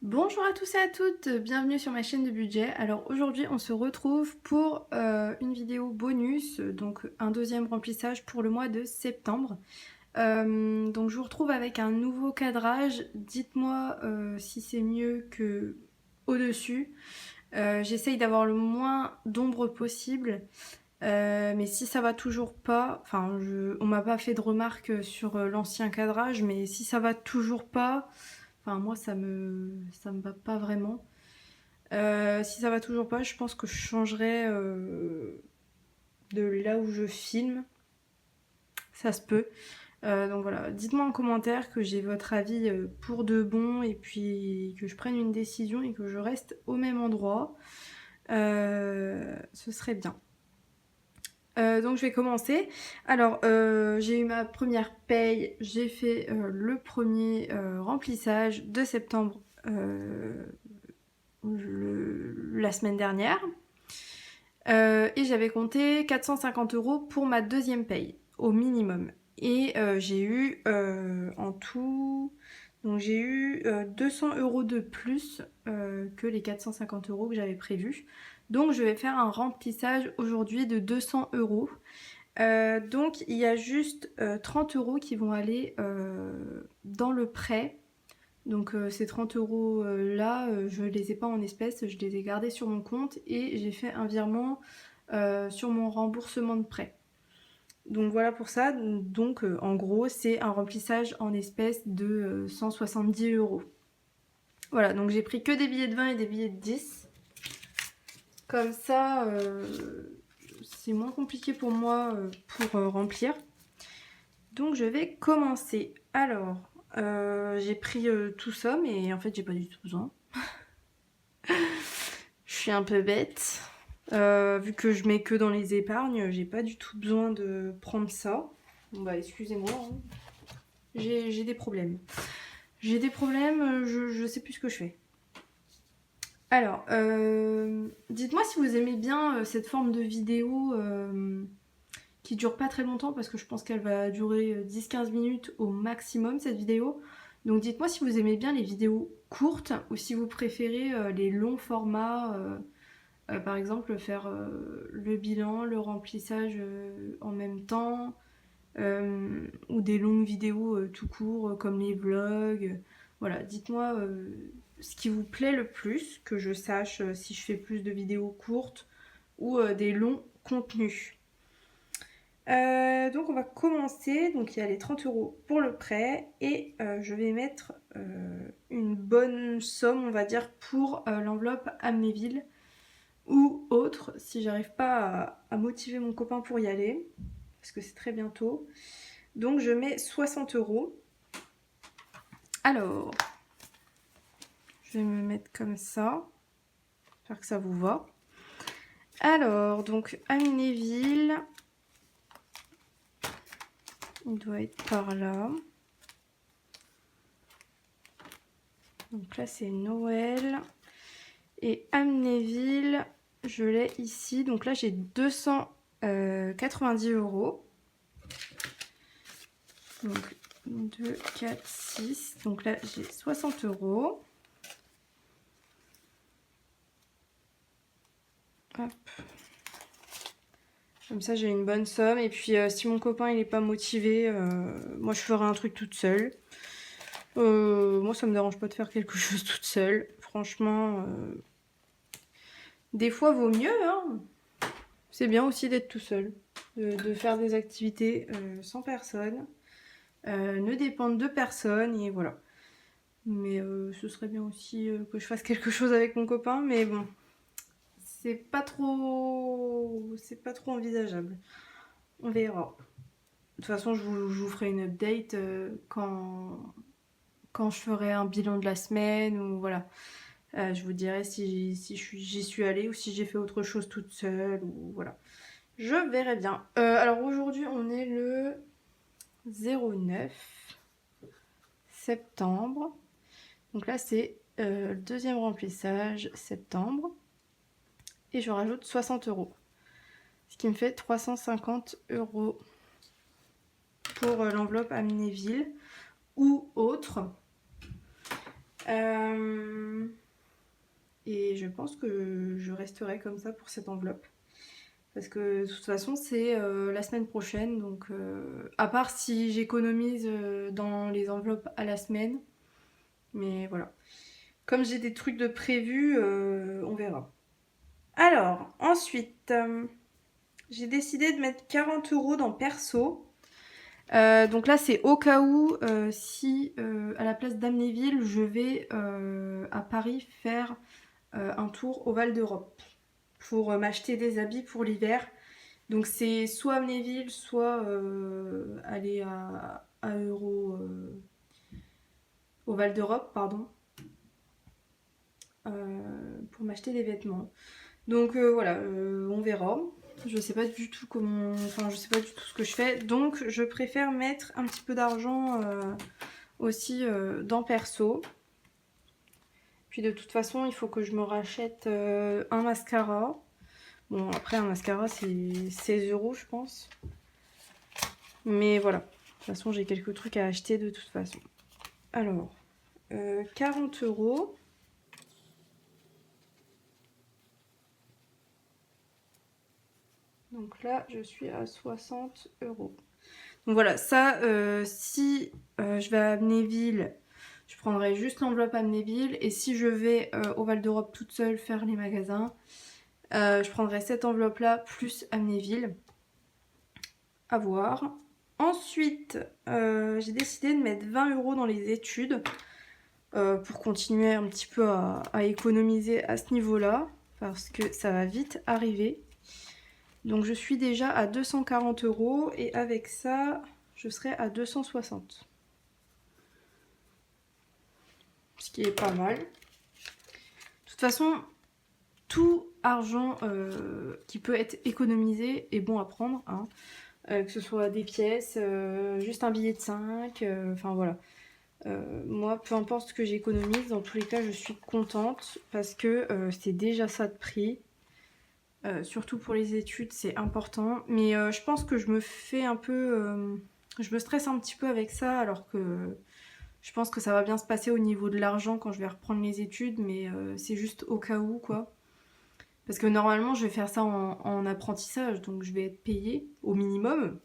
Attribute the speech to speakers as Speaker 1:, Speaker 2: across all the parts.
Speaker 1: Bonjour à tous et à toutes, bienvenue sur ma chaîne de budget. Alors aujourd'hui on se retrouve pour une vidéo bonus, donc un deuxième remplissage pour le mois de septembre. Donc je vous retrouve avec un nouveau cadrage, dites-moi si c'est mieux que au-dessus. J'essaye d'avoir le moins d'ombre possible, mais si ça va toujours pas, on m'a pas fait de remarques sur l'ancien cadrage, mais si ça va toujours pas, enfin moi ça me va pas vraiment. Si ça va toujours pas, je pense que je changerai de là où je filme. Ça se peut. Donc voilà, dites-moi en commentaire que j'ai votre avis pour de bon et puis que je prenne une décision et que je reste au même endroit. Ce serait bien. Donc je vais commencer. Alors j'ai eu ma première paye, j'ai fait le premier remplissage de septembre la semaine dernière. Et j'avais compté 450 € pour ma deuxième paye, au minimum. Et j'ai eu en tout, donc j'ai eu 200 € de plus que les 450 € que j'avais prévus. Donc je vais faire un remplissage aujourd'hui de 200 €. Donc il y a juste 30 € qui vont aller dans le prêt. Donc ces 30 € là, je ne les ai pas en espèces, je les ai gardés sur mon compte et j'ai fait un virement sur mon remboursement de prêt. Donc voilà pour ça. Donc en gros, c'est un remplissage en espèces de 170 €. Voilà, donc j'ai pris que des billets de 20 et des billets de 10. Comme ça, c'est moins compliqué pour moi pour remplir. Donc je vais commencer. Alors, j'ai pris tout ça, mais en fait j'ai pas du tout besoin. Je suis un peu bête. Vu que je mets que dans les épargnes, j'ai pas du tout besoin de prendre ça. Bon bah excusez-moi, hein. J'ai des problèmes. J'ai des problèmes, je sais plus ce que je fais. Alors, dites-moi si vous aimez bien cette forme de vidéo qui dure pas très longtemps parce que je pense qu'elle va durer 10-15 minutes au maximum cette vidéo. Donc dites-moi si vous aimez bien les vidéos courtes ou si vous préférez les longs formats. Par exemple, faire le bilan, le remplissage en même temps, ou des longues vidéos tout court comme les vlogs. Voilà, dites-moi ce qui vous plaît le plus, que je sache si je fais plus de vidéos courtes ou des longs contenus. Donc on va commencer, donc il y a les 30 € pour le prêt et je vais mettre une bonne somme on va dire pour l'enveloppe Amnéville ou autre si j'arrive pas à motiver mon copain pour y aller parce que c'est très bientôt. Donc je mets 60 €. Alors je vais me mettre comme ça, j'espère que ça vous va. Alors donc Amnéville, il doit être par là. Donc là c'est Noël et Amnéville je l'ai ici, donc là j'ai 290 €. Donc 2, 4, 6. Donc là, j'ai 60 €. Hop. Comme ça, j'ai une bonne somme. Et puis, si mon copain il est pas motivé, moi je ferai un truc toute seule. Moi, ça me dérange pas de faire quelque chose toute seule. Franchement, des fois, vaut mieux. Hein. C'est bien aussi d'être tout seul. De faire des activités sans personne. Ne dépendre de personne. Et voilà. Mais ce serait bien aussi que je fasse quelque chose avec mon copain. Mais bon, c'est pas trop envisageable. On verra. De toute façon, je vous ferai une update quand je ferai un bilan de la semaine ou voilà. Je vous dirai si j'y suis allée ou si j'ai fait autre chose toute seule ou voilà. Je verrai bien. Alors aujourd'hui, on est le 09 septembre. Donc là, c'est le deuxième remplissage septembre. Et je rajoute 60 €. Ce qui me fait 350 € pour l'enveloppe Amnéville ou autre. et je pense que je resterai comme ça pour cette enveloppe. Parce que de toute façon c'est la semaine prochaine, donc à part si j'économise dans les enveloppes à la semaine, mais voilà. Comme j'ai des trucs de prévu, on verra. Alors, ensuite, j'ai décidé de mettre 40 € dans perso. Donc là, c'est au cas où, si à la place d'Amnéville, je vais à Paris faire un tour au Val d'Europe pour m'acheter des habits pour l'hiver. Donc c'est soit Amnéville, soit aller à Euro, au Val d'Europe, pardon, pour m'acheter des vêtements. Donc voilà, on verra. Je sais pas du tout comment. Enfin, je sais pas du tout ce que je fais. Donc je préfère mettre un petit peu d'argent aussi dans perso. Puis de toute façon, il faut que je me rachète un mascara. Bon, après, un mascara, c'est 16 €, je pense. Mais voilà. De toute façon, j'ai quelques trucs à acheter de toute façon. Alors, 40 €. Donc là, je suis à 60 €. Donc voilà, ça, si je vais à Amnéville, je prendrai juste l'enveloppe Amnéville. Et si je vais au Val d'Europe toute seule faire les magasins, je prendrai cette enveloppe-là plus Amnéville. À voir. Ensuite, j'ai décidé de mettre 20 € dans les études pour continuer un petit peu à économiser à ce niveau-là, parce que ça va vite arriver. Donc je suis déjà à 240 € et avec ça, je serai à 260. Ce qui est pas mal. De toute façon, tout argent qui peut être économisé est bon à prendre, hein. Que ce soit des pièces, juste un billet de 5, enfin voilà. Moi, peu importe ce que j'économise, dans tous les cas, je suis contente parce que c'est déjà ça de prix. Surtout pour les études, c'est important. Mais je pense que je me fais un peu... je me stresse un petit peu avec ça, alors que je pense que ça va bien se passer au niveau de l'argent quand je vais reprendre les études, mais c'est juste au cas où, quoi. Parce que normalement, je vais faire ça en apprentissage, donc je vais être payée au minimum.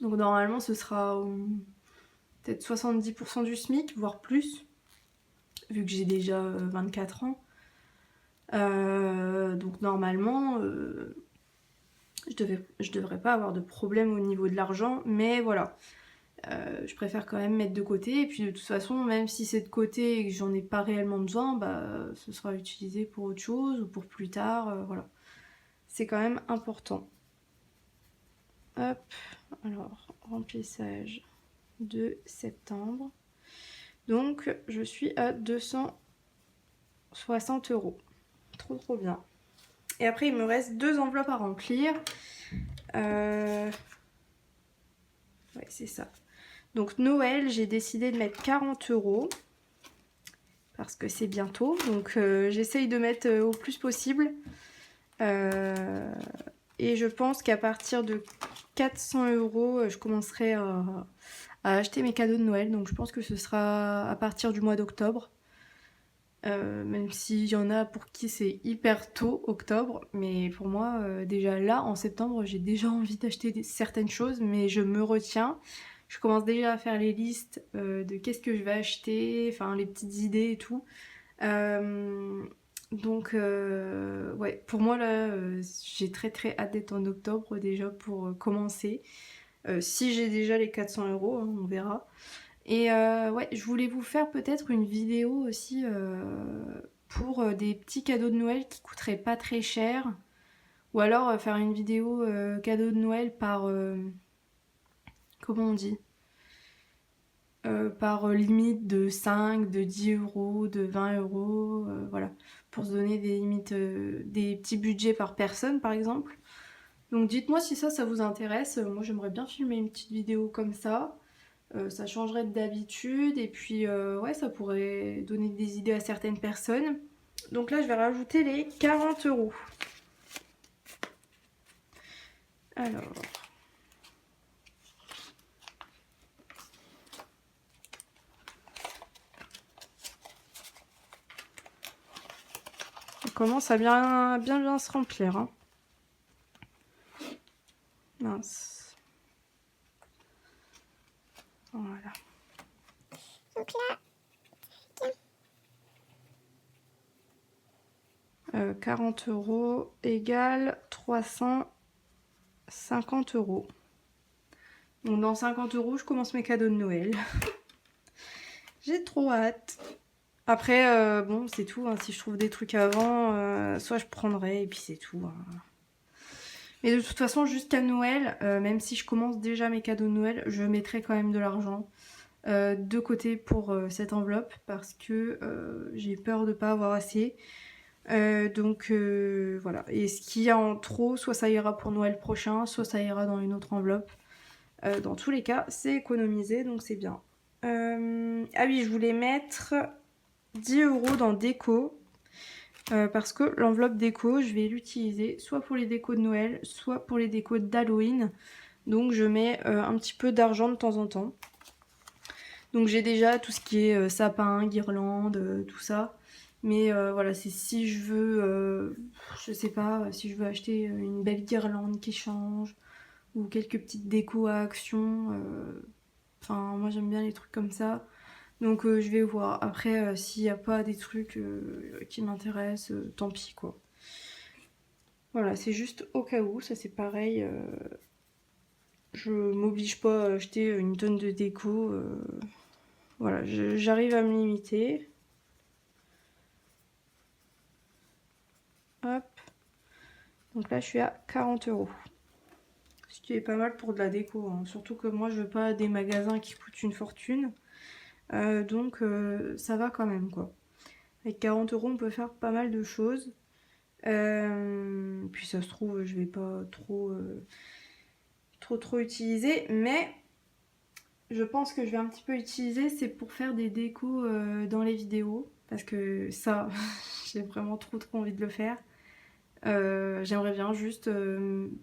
Speaker 1: Donc normalement, ce sera peut-être 70% du SMIC, voire plus, vu que j'ai déjà 24 ans. Donc normalement, je devrais pas avoir de problème au niveau de l'argent, mais voilà. Je préfère quand même mettre de côté, et puis de toute façon, même si c'est de côté et que j'en ai pas réellement besoin, bah, ce sera utilisé pour autre chose ou pour plus tard, voilà. C'est quand même important. Hop, alors, remplissage de septembre. Donc, je suis à 260 €. Trop bien. Et après, il me reste 2 enveloppes à remplir. Ouais, c'est ça. Donc Noël, j'ai décidé de mettre 40 € parce que c'est bientôt. Donc j'essaye de mettre au plus possible. Et je pense qu'à partir de 400 €, je commencerai à acheter mes cadeaux de Noël. Donc je pense que ce sera à partir du mois d'octobre. Même s'il y en a pour qui c'est hyper tôt, octobre. Mais pour moi, déjà là, en septembre, j'ai déjà envie d'acheter certaines choses. Mais je me retiens. Je commence déjà à faire les listes de qu'est-ce que je vais acheter, enfin les petites idées et tout. Donc ouais, pour moi là, j'ai très hâte d'être en octobre déjà pour commencer. Si j'ai déjà les 400 €, hein, on verra. Et ouais, je voulais vous faire peut-être une vidéo aussi pour des petits cadeaux de Noël qui coûteraient pas très cher. Ou alors faire une vidéo cadeau de Noël par... comment on dit par limite de 5, de 10 €, de 20 €, voilà. Pour se donner des limites, des petits budgets par personne par exemple. Donc dites-moi si ça vous intéresse. Moi j'aimerais bien filmer une petite vidéo comme ça. Ça changerait d'habitude et puis ouais, ça pourrait donner des idées à certaines personnes. Donc là je vais rajouter les 40 €. Alors... commence à bien se remplir. Hein. Mince. Voilà.
Speaker 2: Donc là,
Speaker 1: 40 € égale 350 €. Donc dans 50 €, je commence mes cadeaux de Noël. J'ai trop hâte. Après, bon, c'est tout. Hein. Si je trouve des trucs avant, soit je prendrai et puis c'est tout. Hein. Mais de toute façon, jusqu'à Noël, même si je commence déjà mes cadeaux de Noël, je mettrai quand même de l'argent de côté pour cette enveloppe parce que j'ai peur de pas avoir assez. Donc voilà. Et ce qu'il y a en trop, soit ça ira pour Noël prochain, soit ça ira dans une autre enveloppe. Dans tous les cas, c'est économisé, donc c'est bien. Ah oui, je voulais mettre 10 € dans déco. Parce que l'enveloppe déco, je vais l'utiliser soit pour les décos de Noël, soit pour les décos d'Halloween. Donc je mets un petit peu d'argent de temps en temps. Donc j'ai déjà tout ce qui est sapin, guirlande, tout ça. Mais voilà, c'est si je veux, je sais pas, si je veux acheter une belle guirlande qui change, ou quelques petites décos à action. Enfin, moi j'aime bien les trucs comme ça. Donc je vais voir. Après, s'il n'y a pas des trucs qui m'intéressent, tant pis quoi. Voilà, c'est juste au cas où, ça c'est pareil. Je m'oblige pas à acheter une tonne de déco. Voilà, j'arrive à me limiter. Hop. Donc là je suis à 40 €. Ce qui est pas mal pour de la déco. Hein. Surtout que moi je veux pas des magasins qui coûtent une fortune. Donc ça va quand même quoi. Avec 40 € on peut faire pas mal de choses. Puis ça se trouve je vais pas trop utiliser, mais je pense que je vais un petit peu utiliser, c'est pour faire des décos dans les vidéos, parce que ça j'ai vraiment trop envie de le faire. J'aimerais bien juste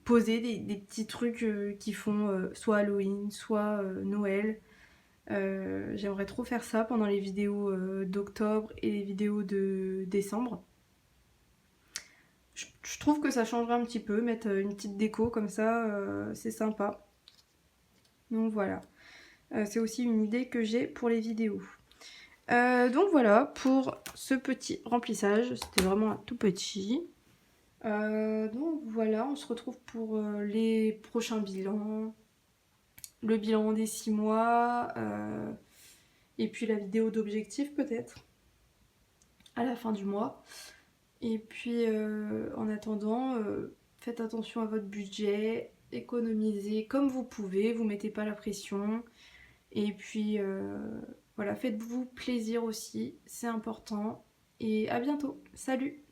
Speaker 1: poser des petits trucs qui font soit Halloween, soit Noël. J'aimerais trop faire ça pendant les vidéos d'octobre et les vidéos de décembre. Je trouve que ça changerait un petit peu, mettre une petite déco comme ça, c'est sympa. Donc voilà, c'est aussi une idée que j'ai pour les vidéos. Donc voilà pour ce petit remplissage, c'était vraiment un tout petit. Donc voilà, on se retrouve pour les prochains bilans, le bilan des 6 mois, et puis la vidéo d'objectif peut-être, à la fin du mois. Et puis en attendant, faites attention à votre budget, économisez comme vous pouvez, vous mettez pas la pression. Et puis voilà, faites-vous plaisir aussi, c'est important. Et à bientôt, salut!